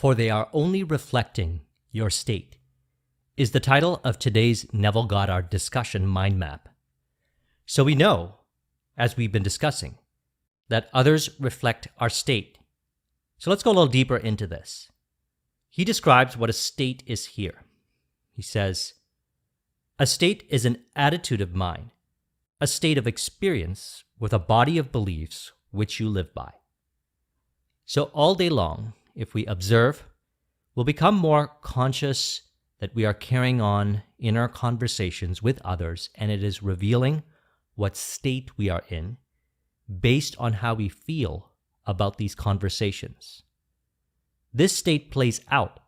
For they are only reflecting your state, is the title of today's Neville Goddard discussion mind map. So we know, as we've been discussing, that others reflect our state. So let's go a little deeper into this. He describes what a state is here. He says, a state is an attitude of mind, a state of experience with a body of beliefs which you live by. So all day long, if we observe, we'll become more conscious that we are carrying on inner conversations with others, and it is revealing what state we are in based on how we feel about these conversations. This state plays out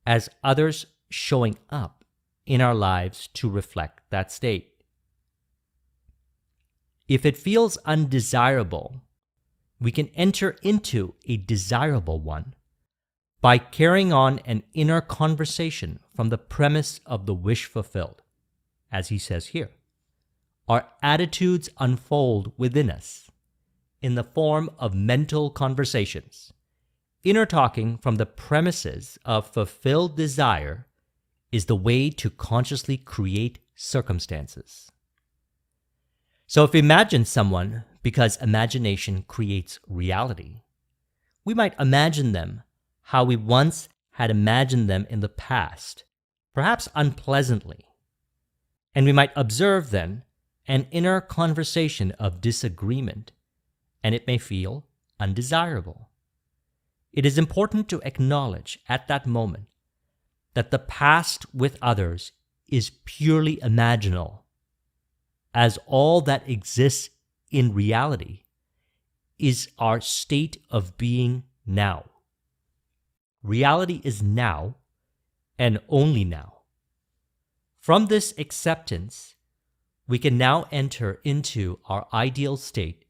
as others showing up in our lives to reflect that state. If it feels undesirable, we can enter into a desirable one by carrying on an inner conversation from the premise of the wish fulfilled, as he says here. Our attitudes unfold within us in the form of mental conversations. Inner talking from the premises of fulfilled desire is the way to consciously create circumstances. So if we imagine someone, because imagination creates reality, we might imagine them how we once had imagined them in the past, perhaps unpleasantly. And we might observe then an inner conversation of disagreement, and it may feel undesirable. It is important to acknowledge at that moment that the past with others is purely imaginal, as all that exists in reality is our state of being now. Reality is now and only now. From this acceptance, we can now enter into our ideal state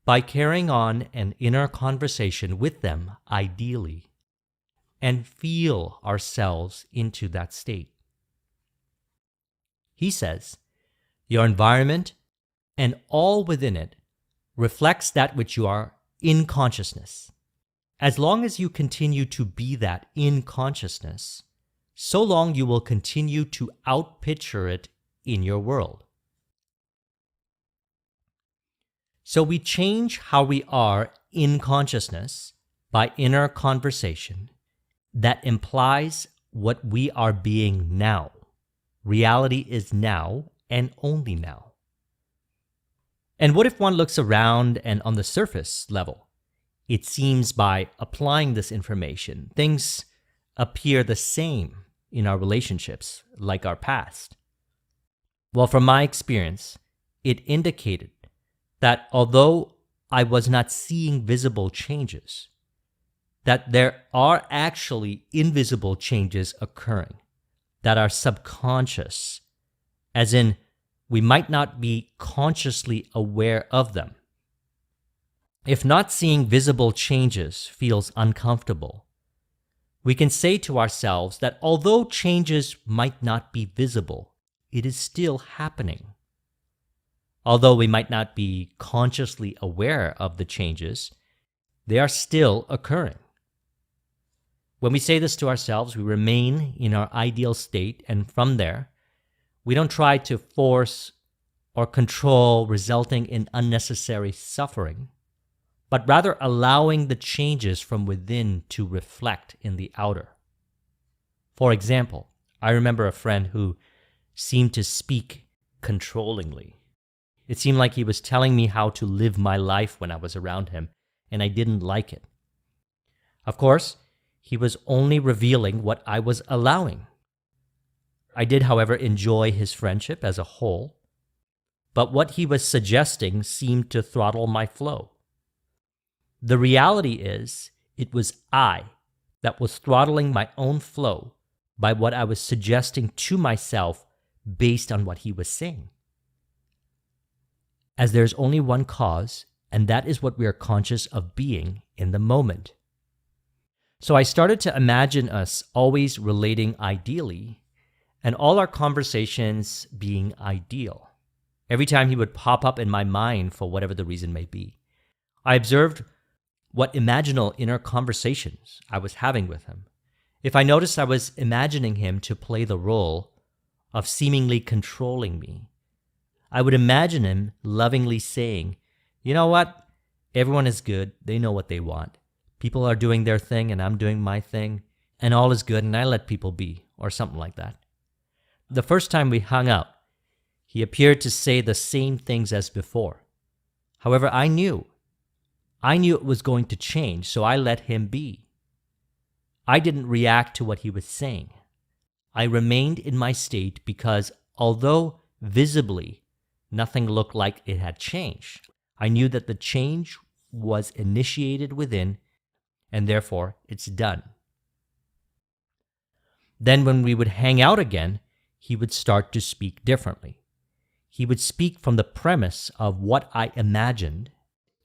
by carrying on an inner conversation with them ideally and feel ourselves into that state. He says, your environment and all within it reflects that which you are in consciousness. As long as you continue to be that in consciousness, so long you will continue to outpicture it in your world. So we change how we are in consciousness by inner conversation that implies what we are being now. Reality is now and only now. And what if one looks around and on the surface level, it seems by applying this information, things appear the same in our relationships like our past? Well, from my experience, it indicated that although I was not seeing visible changes, that there are actually invisible changes occurring that are subconscious, as in we might not be consciously aware of them. If not seeing visible changes feels uncomfortable, we can say to ourselves that although changes might not be visible, it is still happening. Although we might not be consciously aware of the changes, they are still occurring. When we say this to ourselves, we remain in our ideal state, and from there, we don't try to force or control, resulting in unnecessary suffering, but rather allowing the changes from within to reflect in the outer. For example, I remember a friend who seemed to speak controllingly. It seemed like he was telling me how to live my life when I was around him, and I didn't like it. Of course, he was only revealing what I was allowing. I did, however, enjoy his friendship as a whole, but what he was suggesting seemed to throttle my flow. The reality is, it was I that was throttling my own flow by what I was suggesting to myself based on what he was saying. As there's only one cause, and that is what we are conscious of being in the moment. So I started to imagine us always relating ideally, and all our conversations being ideal. Every time he would pop up in my mind for whatever the reason may be, I observed what imaginal inner conversations I was having with him. If I noticed I was imagining him to play the role of seemingly controlling me, I would imagine him lovingly saying, "You know what? Everyone is good. They know what they want. People are doing their thing and I'm doing my thing, and all is good and I let people be," or something like that. The first time we hung out, he appeared to say the same things as before. However, I knew it was going to change, so I let him be. I didn't react to what he was saying. I remained in my state because although visibly nothing looked like it had changed, I knew that the change was initiated within, and therefore it's done. Then when we would hang out again, he would start to speak differently. He would speak from the premise of what I imagined,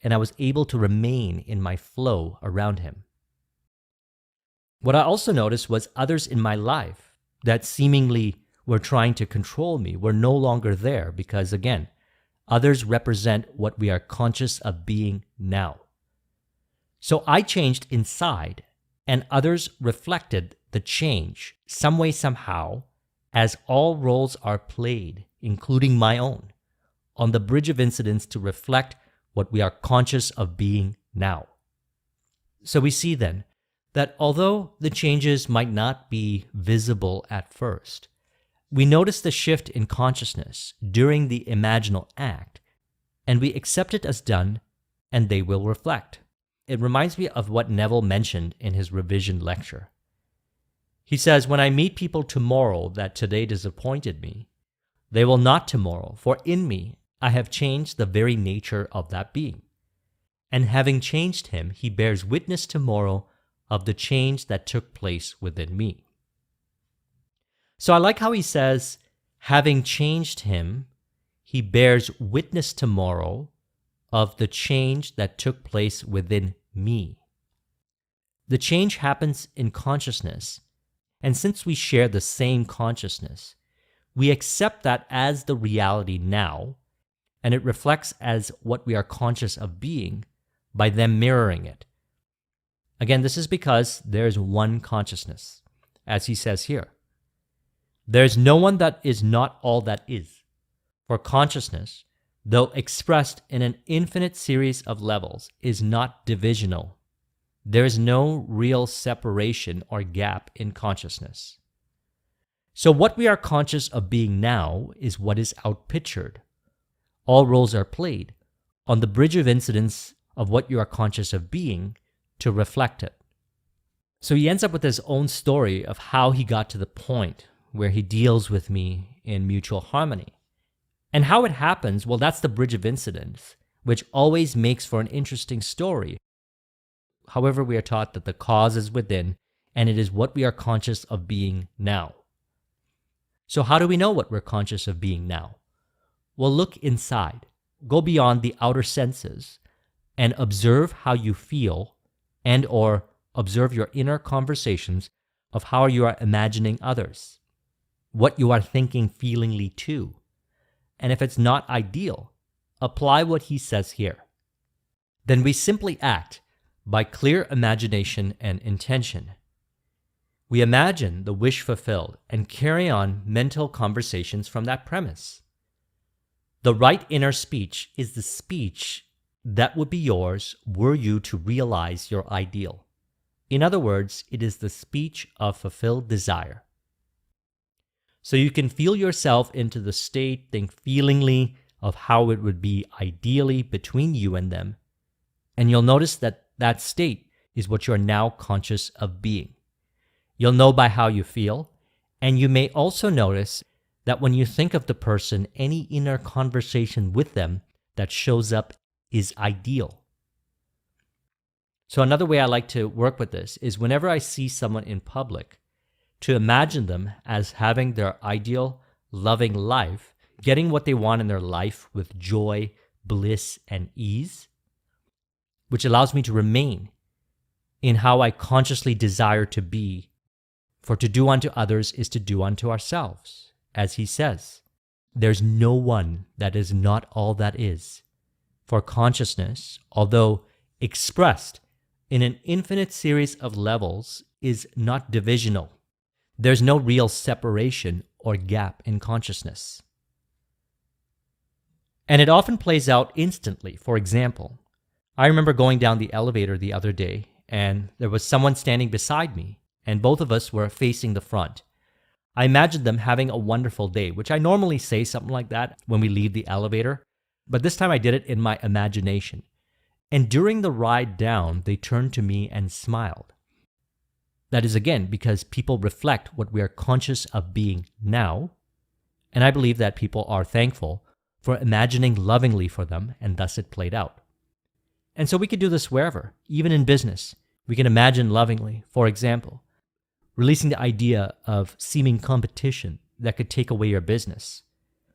and I was able to remain in my flow around him. What I also noticed was others in my life that seemingly were trying to control me were no longer there because, again, others represent what we are conscious of being now. So I changed inside, and others reflected the change some way, somehow, as all roles are played, including my own, on the bridge of incidents to reflect what we are conscious of being now. So we see then that although the changes might not be visible at first, we notice the shift in consciousness during the imaginal act, and we accept it as done, and they will reflect. It reminds me of what Neville mentioned in his revision lecture. He says, "When I meet people tomorrow that today disappointed me, they will not tomorrow, for in me I have changed the very nature of that being. And having changed him, he bears witness tomorrow of the change that took place within me." So I like how he says, having changed him, he bears witness tomorrow of the change that took place within me. The change happens in consciousness, and since we share the same consciousness, we accept that as the reality now, and it reflects as what we are conscious of being by them mirroring it. Again, this is because there is one consciousness, as he says here. "There is no one that is not all that is, for consciousness, though expressed in an infinite series of levels, is not divisional. There is no real separation or gap in consciousness." So what we are conscious of being now is what is outpictured. All roles are played on the bridge of incidence of what you are conscious of being to reflect it. So he ends up with his own story of how he got to the point where he deals with me in mutual harmony. And how it happens, well, that's the bridge of incidence, which always makes for an interesting story. However, we are taught that the cause is within, and it is what we are conscious of being now. So how do we know what we're conscious of being now? Well, look inside. Go beyond the outer senses and observe how you feel and or observe your inner conversations of how you are imagining others, what you are thinking feelingly too. And if it's not ideal, apply what he says here. Then we simply act by clear imagination and intention. We imagine the wish fulfilled and carry on mental conversations from that premise. The right inner speech is the speech that would be yours were you to realize your ideal. In other words, it is the speech of fulfilled desire. So you can feel yourself into the state, think feelingly of how it would be ideally between you and them, and you'll notice that that state is what you are now conscious of being. You'll know by how you feel, and you may also notice that when you think of the person, any inner conversation with them that shows up is ideal. So another way I like to work with this is whenever I see someone in public, to imagine them as having their ideal, loving life, getting what they want in their life with joy, bliss, and ease, which allows me to remain in how I consciously desire to be. For to do unto others is to do unto ourselves. As he says, there's no one that is not all that is. For consciousness, although expressed in an infinite series of levels is not divisional. There's no real separation or gap in consciousness. And it often plays out instantly. For example, I remember going down the elevator the other day, and there was someone standing beside me, and both of us were facing the front. I imagined them having a wonderful day, which I normally say something like that when we leave the elevator, but this time I did it in my imagination. And during the ride down, they turned to me and smiled. That is, again, because people reflect what we are conscious of being now, and I believe that people are thankful for imagining lovingly for them, and thus it played out. And so we could do this wherever, even in business. We can imagine lovingly, for example, releasing the idea of seeming competition that could take away your business.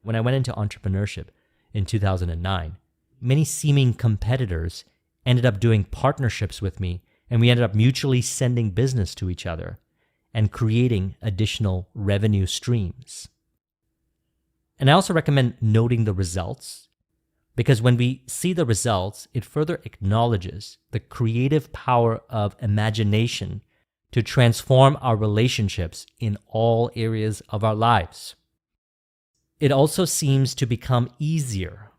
When I went into entrepreneurship in 2009, many seeming competitors ended up doing partnerships with me, and we ended up mutually sending business to each other and creating additional revenue streams. And I also recommend noting the results, because when we see the results, it further acknowledges the creative power of imagination to transform our relationships in all areas of our lives. It also seems to become easier,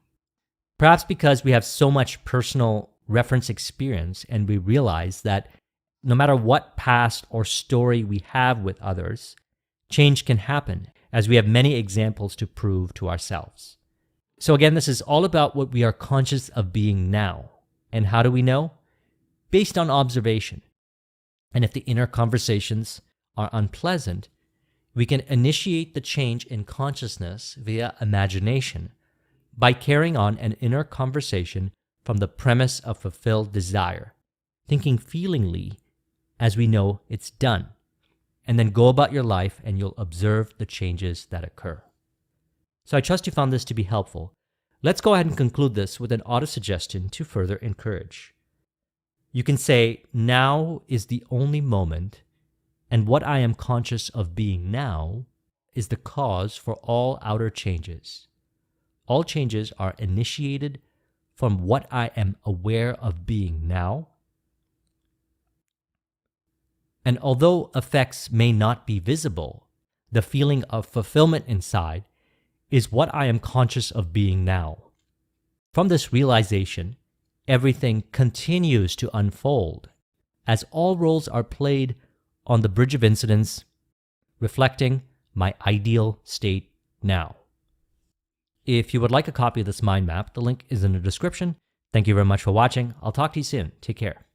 perhaps because we have so much personal reference experience and we realize that no matter what past or story we have with others, change can happen, as we have many examples to prove to ourselves. So again, this is all about what we are conscious of being now. And how do we know? Based on observation. And if the inner conversations are unpleasant, we can initiate the change in consciousness via imagination by carrying on an inner conversation from the premise of fulfilled desire, thinking feelingly as we know it's done, and then go about your life and you'll observe the changes that occur. So I trust you found this to be helpful. Let's go ahead and conclude this with an auto-suggestion to further encourage. You can say, now is the only moment, and what I am conscious of being now is the cause for all outer changes. All changes are initiated from what I am aware of being now. And although effects may not be visible, the feeling of fulfillment inside is what I am conscious of being now. From this realization, everything continues to unfold as all roles are played on the bridge of incidents, reflecting my ideal state now. If you would like a copy of this mind map, the link is in the description. Thank you very much for watching. I'll talk to you soon. Take care.